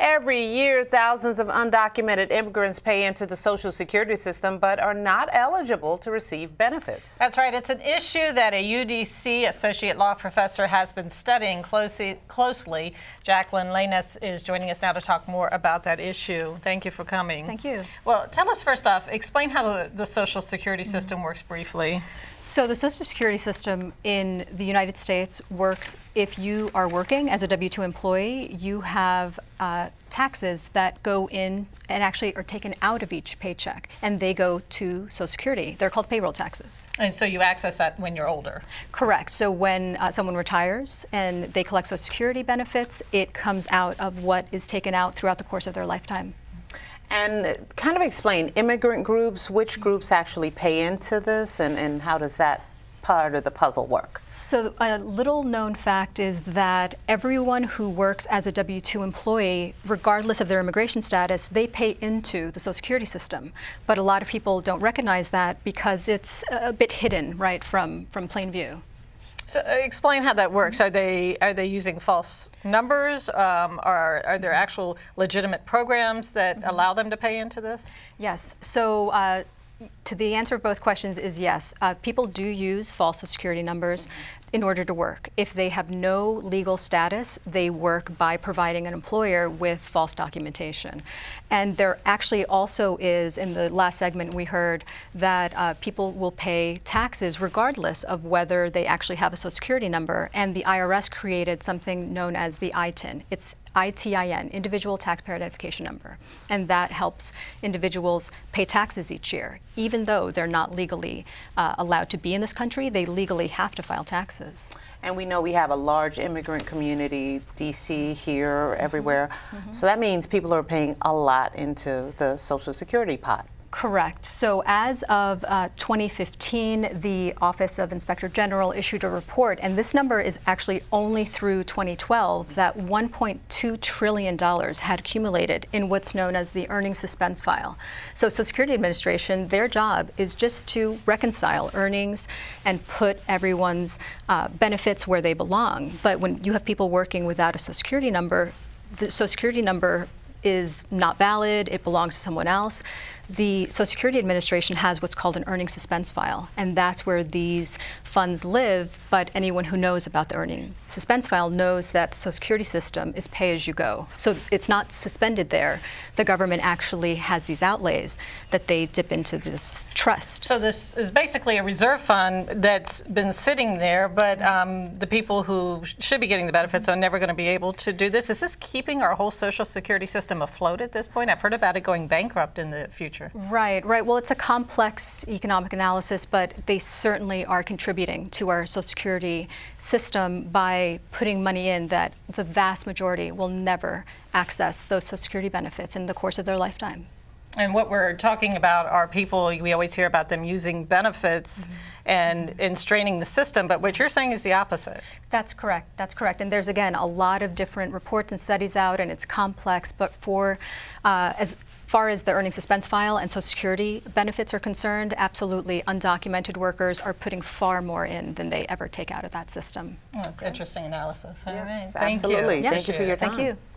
Every year, thousands of undocumented immigrants pay into the Social Security system but are not eligible to receive benefits. That's right. It's an issue that a UDC associate law professor has been studying closely. Jacqueline Lainez is joining us now to talk more about that issue. Thank you for coming. Thank you. Well, tell us first off, explain how the Social Security system works briefly. So the Social Security system in the United States works if you are working as a W-2 employee, you have taxes that go in and actually are taken out of each paycheck, and they go to Social Security. They're called payroll taxes. And so you access that when you're older? Correct. So when someone retires and they collect Social Security benefits, it comes out of what is taken out throughout the course of their lifetime. And kind of explain immigrant groups, which groups actually pay into this, and how does that part of the puzzle work? So a little known fact is that everyone who works as a W-2 employee, regardless of their immigration status, they pay into the Social Security system. But a lot of people don't recognize that because it's a bit hidden, right, from plain view. So explain how that works. Are they using false numbers? Are there actual legitimate programs that allow them to pay into this? Yes. So to the answer of both questions is yes. People do use false Social Security numbers in order to work. If they have no legal status, they work by providing an employer with false documentation. And there actually also is, in the last segment we heard, that people will pay taxes regardless of whether they actually have a Social Security number. And the IRS created something known as the Itin. It's ITIN, Individual Taxpayer Identification Number. And that helps individuals pay taxes each year. Even though they're not legally allowed to be in this country, they legally have to file taxes. And we know we have a large immigrant community, DC, here, everywhere. So that means people are paying a lot into the Social Security pot. Correct. So as of 2015, the Office of Inspector General issued a report, and this number is actually only through 2012, that $1.2 trillion had accumulated in what's known as the earnings suspense file. So Social Security Administration, their job is just to reconcile earnings and put everyone's benefits where they belong. But when you have people working without a Social Security number, the Social Security number is not valid, it belongs to someone else. The Social Security Administration has what's called an earnings suspense file, and that's where these funds live, but anyone who knows about the earnings suspense file knows that the Social Security system is pay-as-you-go. So it's not suspended there. The government actually has these outlays that they dip into this trust. So this is basically a reserve fund that's been sitting there, but the people who should be getting the benefits are never going to be able to do this. Is this keeping our whole Social Security system afloat at this point? I've heard about it going bankrupt in the future. Right. Well, it's a complex economic analysis, but they certainly are contributing to our Social Security system by putting money in that the vast majority will never access those Social Security benefits in the course of their lifetime. And what we're talking about are people, we always hear about them using benefits and straining the system, but what you're saying is the opposite. That's correct. That's correct. And there's, again, a lot of different reports and studies out, and it's complex, but for as far as the earnings suspense file and Social Security benefits are concerned, absolutely, undocumented workers are putting far more in than they ever take out of that system. Well, that's interesting analysis. All right. Thank you. Yeah, Thank you for your time. Thank you.